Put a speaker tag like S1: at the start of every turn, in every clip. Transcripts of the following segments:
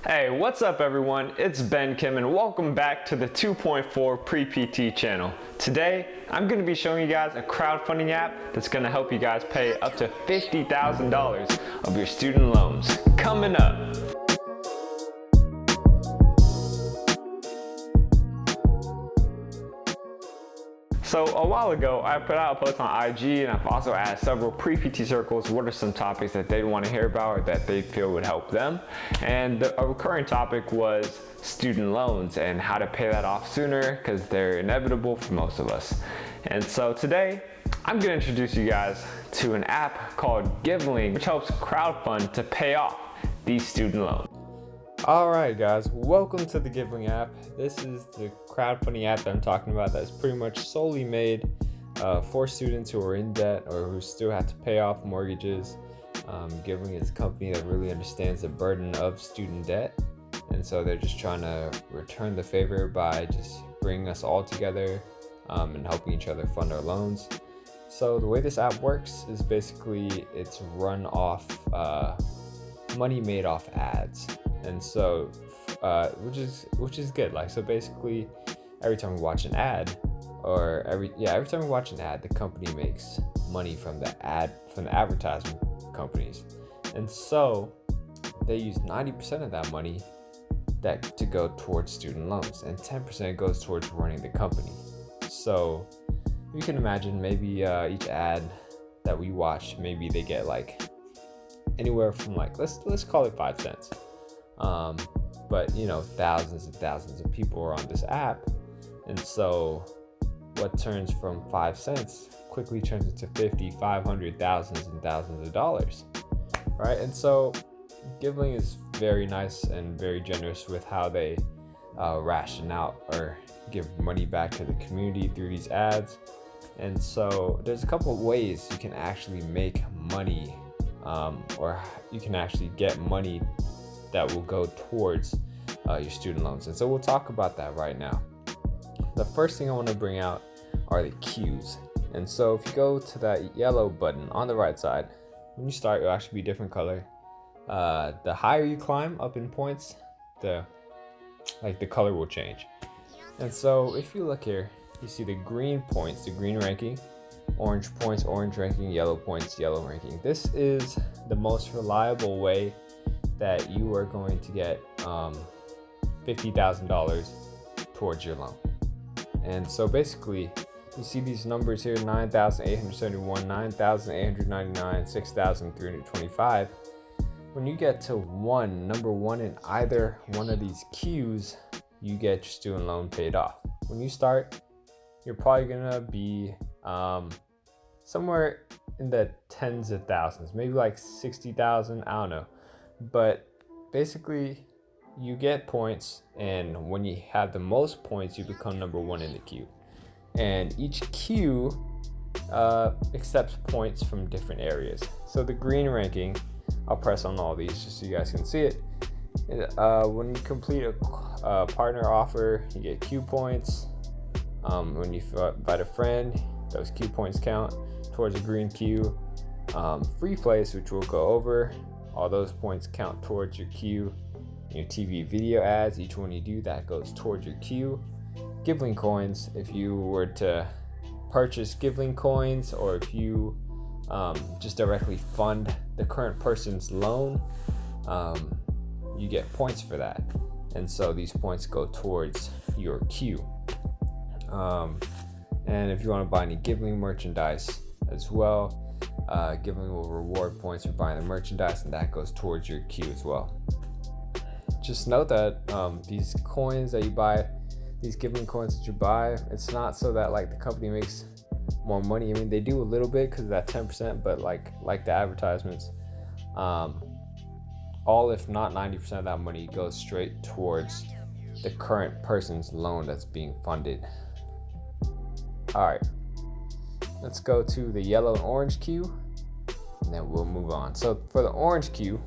S1: Hey, what's up everyone? It's Ben Kim and welcome back to the 2.4 Pre-PT channel. Today, I'm going to be showing you guys a crowdfunding app that's going to help you guys pay up to $50,000 of your student loans. Coming up. So a while ago, I put out a post on IG and I've also asked several pre-PT circles what are some topics that they'd want to hear about or that they feel would help them. And a recurring topic was student loans and how to pay that off sooner because they're inevitable for most of us. And so today, I'm going to introduce you guys to an app called Giveling, which helps crowdfund to pay off these student loans. Alright guys, welcome to the Giveling app. This is the crowdfunding app that I'm talking about that's pretty much solely made for students who are in debt or who still have to pay off mortgages. Giveling is a company that really understands the burden of student debt, and so they're just trying to return the favor by just bringing us all together and helping each other fund our loans. So the way this app works is basically it's run off money made off ads. And so, which is good. Like, so basically, every time we watch an ad, every time we watch an ad, the company makes money from the advertisement companies, and so they use 90% of that money to go towards student loans, and 10% goes towards running the company. So you can imagine maybe each ad that we watch, maybe they get like anywhere from like let's call it 5 cents. But you know, thousands and thousands of people are on this app, and so what turns from 5 cents quickly turns into 50, 500, thousands and thousands of dollars, right? And so Giveling is very nice and very generous with how they ration out or give money back to the community through these ads. And so there's a couple of ways you can actually make money, or you can actually get money that will go towards your student loans. And so we'll talk about that right now. The first thing I want to bring out are the queues. And so if you go to that yellow button on the right side, when you start, it'll actually be a different color. The higher you climb up in points, the color will change. And so if you look here, you see the green points, the green ranking, orange points, orange ranking, yellow points, yellow ranking. This is the most reliable way that you are going to get $50,000 towards your loan. And so basically, you see these numbers here: 9,871, 9,899, 6,325. When you get to number one in either one of these queues, you get your student loan paid off. When you start, you're probably gonna be somewhere in the tens of thousands, maybe like 60,000, I don't know. But basically, you get points, and when you have the most points, you become number one in the queue. And each queue accepts points from different areas. So the green ranking, I'll press on all these just so you guys can see it. When you complete a partner offer, you get queue points. When you invite a friend, those queue points count towards a green queue. Free plays, which we'll go over, all those points count towards your queue. Your TV video ads, each one you do, that goes towards your queue. Giveling coins, if you were to purchase Giveling coins, or if you just directly fund the current person's loan, you get points for that. And so these points go towards your queue. And if you want to buy any Giveling merchandise as well, Giveling will reward points for buying the merchandise, and that goes towards your queue as well. Just note that these coins that you buy, these Giveling coins that you buy, it's not so that like the company makes more money. I mean, they do a little bit because of that 10%, but like the advertisements, all if not 90% of that money goes straight towards the current person's loan that's being funded. All right. Let's go to the yellow and orange queue, and then we'll move on. So for the orange queue,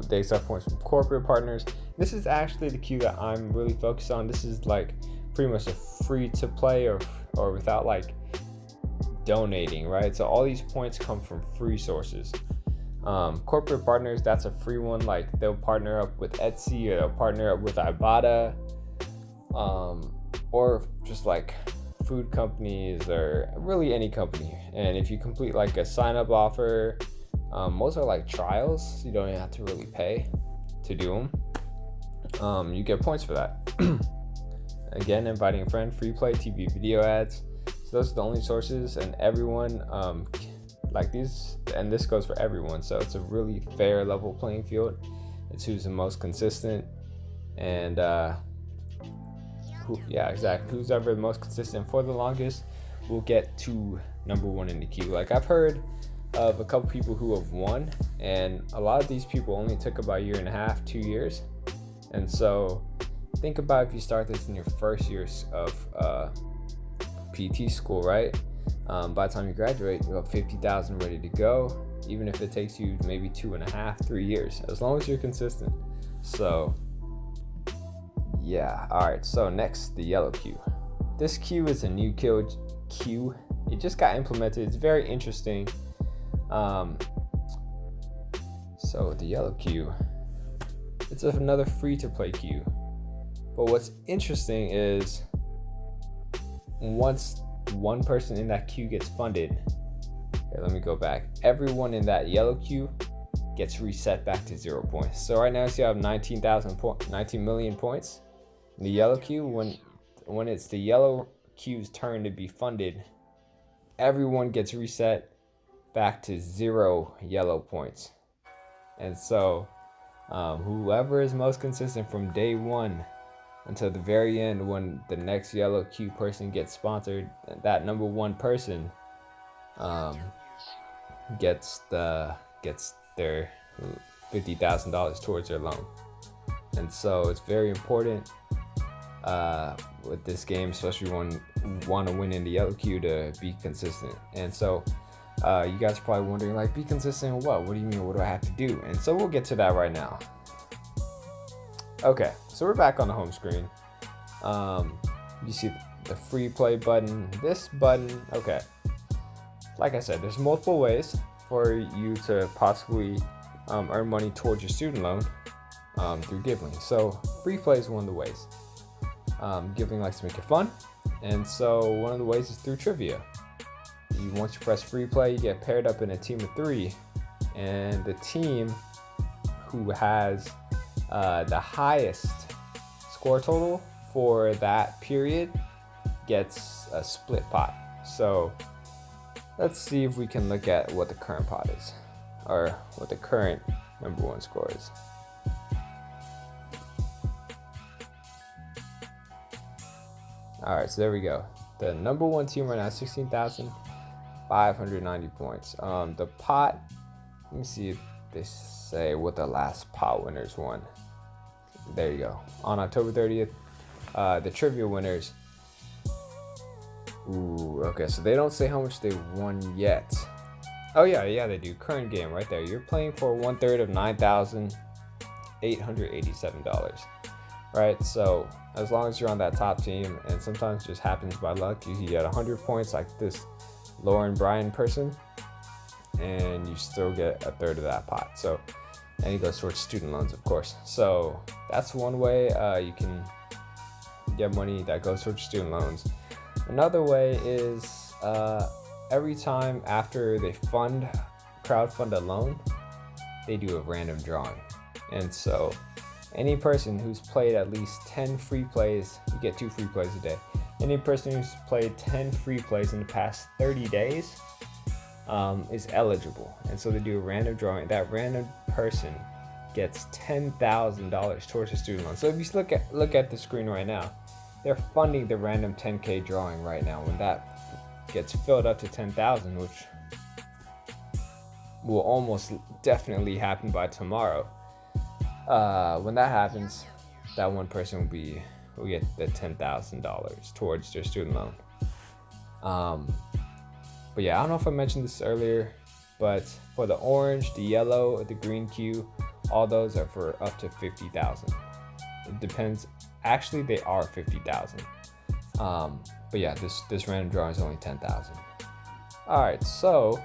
S1: they accept points from corporate partners. This is actually the queue that I'm really focused on. This is like pretty much a free to play or without like donating, right? So all these points come from free sources.
S2: Corporate partners, that's a free one. Like they'll partner up with Etsy, or they'll partner up with Ibotta, or just like food companies, or really any company. And if you complete like a sign up offer, most are like trials, so you don't even have to really pay to do them. You get points for that. Again, inviting a friend, free play, TV video ads. So those are the only sources, and everyone like these, and this goes for everyone. So it's a really fair, level playing field. It's who's the most consistent, and who's ever the most consistent for the longest will get to number one in the queue. Like I've heard of a couple people who have won, and a lot of these people only took about a year and a half, 2 years. And so think about if you start this in your first year of PT school, right? By the time you graduate, you have 50,000 ready to go, even if it takes you maybe 2.5, 3 years, as long as you're consistent. So yeah, all right, so next, the yellow queue. This queue is a new queue. It just got implemented. It's very interesting. So the yellow queue, it's another free to play queue. But what's interesting is once one person in that queue gets funded, here, let me go back. Everyone in that yellow queue gets reset back to 0 points. So right now, you have 19 million points in the yellow queue. When it's the yellow queue's turn to be funded, everyone gets reset back to 0 yellow points. And so whoever is most consistent from day one until the very end, when the next yellow queue person gets sponsored, that number one person gets their $50,000 towards their loan. And so it's very important with this game, especially when you want to win in the yellow queue, to be consistent. And so you guys are probably wondering, like, be consistent in what? What do you mean? What do I have to do? And so we'll get to that right now. Okay, so we're back on the home screen. You see the free play button. This button, okay. Like I said, there's multiple ways for you to possibly earn money towards your student loan through Giving. So free play is one of the ways. Giving likes to make it fun, and so one of the ways is through trivia. Once you press free play, you get paired up in a team of 3, and the team who has the highest score total for that period gets a split pot. So let's see if we can look at what the current pot is, or what the current number one score is. All right, so there we go. The number one team right now, 16,590 points. The pot, let me see if they say what the last pot winners won. There you go. On October 30th, the trivia winners. Ooh, okay, so they don't say how much they won yet. Oh yeah, they do. Current game right there. You're playing for 1/3 of $9,887. Right, so as long as you're on that top team, and sometimes it just happens by luck, you get 100 points like this Lauren Bryan person, and you still get 1/3 of that pot. So, and it goes towards student loans, of course. So that's one way you can get money that goes towards student loans. Another way is every time after they crowdfund a loan, they do a random drawing. And so any person who's played at least 10 free plays, you get 2 free plays a day. Any person who's played 10 free plays in the past 30 days is eligible. And so they do a random drawing. That random person gets $10,000 towards a student loan. So if you look at the screen right now, they're funding the random 10K drawing right now. When that gets filled up to 10,000, which will almost definitely happen by tomorrow, when that happens, that one person will get the $10,000 towards their student loan. But yeah, I don't know if I mentioned this earlier, but for the orange, the yellow, the green queue, all those are for up to 50,000. It depends. Actually, they are 50,000. But yeah, this random drawing is only 10,000. All right, so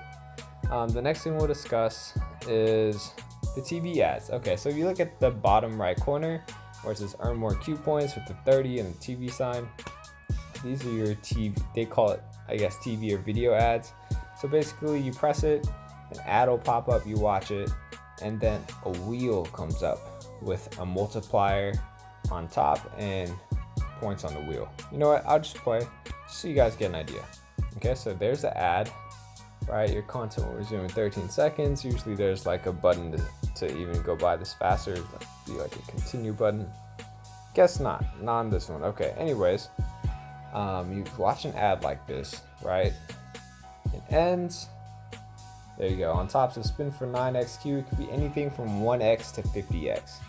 S2: the next thing we'll discuss is the TV ads. Okay, so if you look at the bottom right corner where it says earn more Q points with the 30 and the TV sign, these are your TV, they call it, I guess, TV or video ads. So basically you press it, an ad will pop up, you watch it, and then a wheel comes up with a multiplier on top and points on the wheel. You know what, I'll just play so you guys get an idea. Okay, so there's the ad, right? Your content will resume in 13 seconds. Usually there's like a button to even go by this faster, be like a continue button. Guess not on this one. Okay, anyways, you watch an ad like this, right? It ends. There you go. On top, so spin for 9xq. It could be anything from 1x to 50x.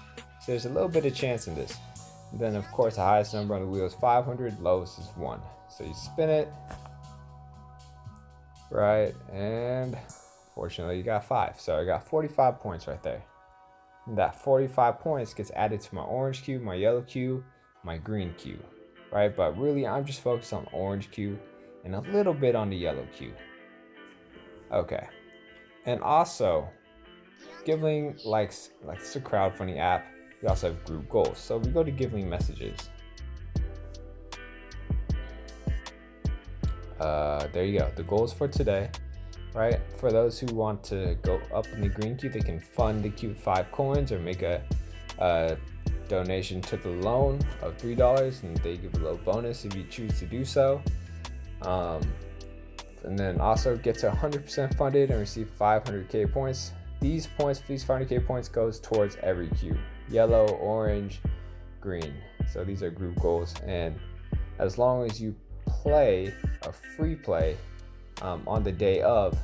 S2: So there's a little bit of chance in this. And then, of course, the highest number on the wheel is 500. Lowest is 1. So you spin it, right? And fortunately, you got 5. So I got 45 points right there. And that 45 points gets added to my orange cube, my yellow cube, my green cube, right? But really, I'm just focused on orange cube and a little bit on the yellow cube. Okay. And also, Giving likes it's a crowdfunding app. We also have group goals. So we go to Giving messages. There you go. The goals for today, right? For those who want to go up in the green cube, they can fund the cube 5 coins or make a donation to the loan of $3, and they give a little bonus if you choose to do so. And then also get to 100% funded and receive 500k points. These 500k points goes towards every cube: yellow, orange, green. So these are group goals, and as long as you play a free play on the day of,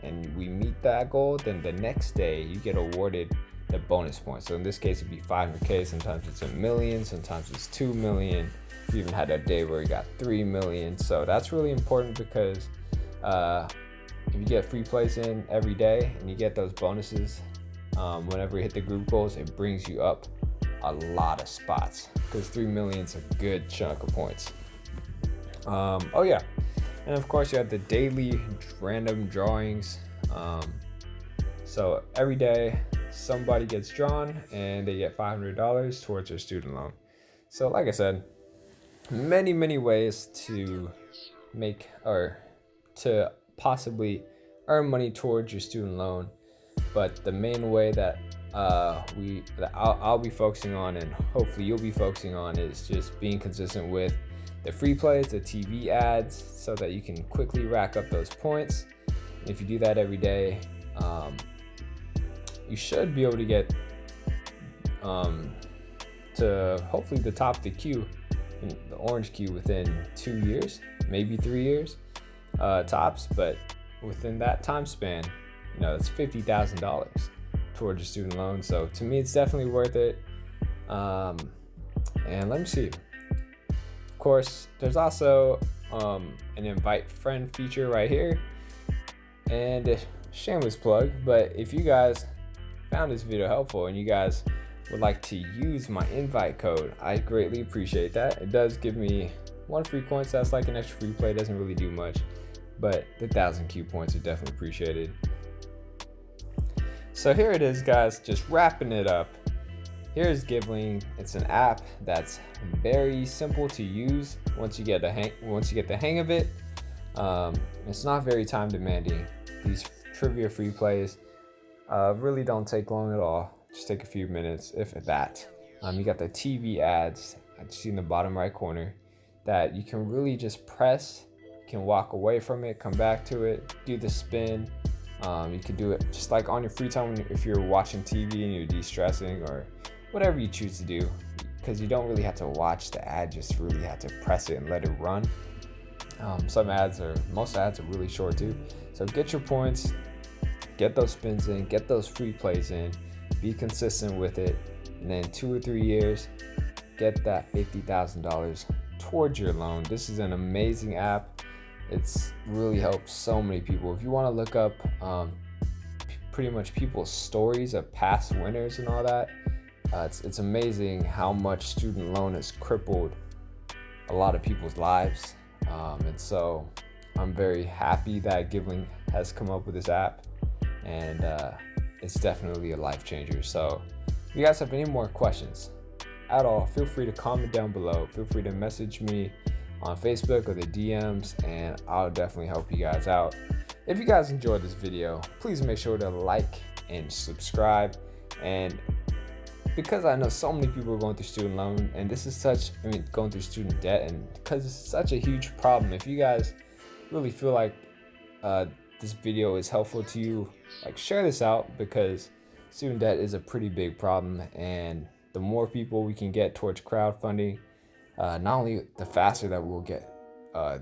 S2: and we meet that goal, then the next day you get awarded the bonus points. So in this case, it'd be 500k. Sometimes it's $1 million, sometimes it's $2 million. We even had a day where we got 3 million. So that's really important because if you get free plays in every day and you get those bonuses, whenever you hit the group goals, it brings you up a lot of spots because 3 million is a good chunk of points. Oh yeah, and of course you have the daily random drawings. So every day somebody gets drawn and they get $500 towards their student loan. So like I said, many ways to make or to possibly earn money towards your student loan, but the main way that I'll be focusing on, and hopefully you'll be focusing on, is just being consistent with the free plays, the TV ads, so that you can quickly rack up those points. And if you do that every day, you should be able to get to hopefully the top of the queue, in the orange queue, within 2 years, maybe 3 years tops. But within that time span, that's $50,000 towards your student loan. So to me, it's definitely worth it. And let me see. Of course, there's also an invite friend feature right here. And shameless plug, but if you guys found this video helpful and you guys would like to use my invite code, I greatly appreciate that. It does give me 1 free coin, so that's like an extra free play. It doesn't really do much, but the 1,000 Q points are definitely appreciated. So here it is, guys, just wrapping it up. Here's Giving. It's an app that's very simple to use once you get the hang of it. It's not very time demanding. These trivia free plays really don't take long at all. Just take a few minutes, if at that. You got the TV ads I see in the bottom right corner that you can really just press. You can walk away from it, come back to it, do the spin. You can do it just like on your free time if you're watching TV and you're de-stressing, or whatever you choose to do, because you don't really have to watch the ad, just really have to press it and let it run. Most ads are really short too. So get your points, get those spins in, get those free plays in, be consistent with it, and then 2 or 3 years, get that $50,000 towards your loan. This is an amazing app. It's really helped so many people. If you want to look up pretty much people's stories of past winners and all that, it's amazing how much student loan has crippled a lot of people's lives. And so I'm very happy that Giving has come up with this app. And it's definitely a life changer. So if you guys have any more questions at all, feel free to comment down below. Feel free to message me on Facebook or the DMs, and I'll definitely help you guys out. If you guys enjoyed this video, please make sure to like and subscribe. And because I know so many people are going through student loan, and this is going through student debt, and because it's such a huge problem, if you guys really feel like this video is helpful to you, like, share this out, because student debt is a pretty big problem, and the more people we can get towards crowdfunding, not only the faster that we'll get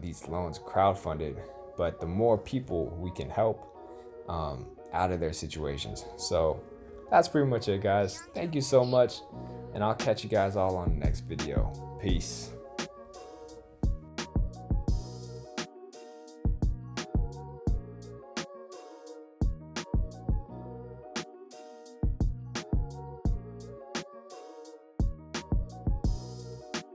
S2: these loans crowdfunded, but the more people we can help out of their situations. So that's pretty much it, guys. Thank you so much, and I'll catch you guys all on the next video. Peace.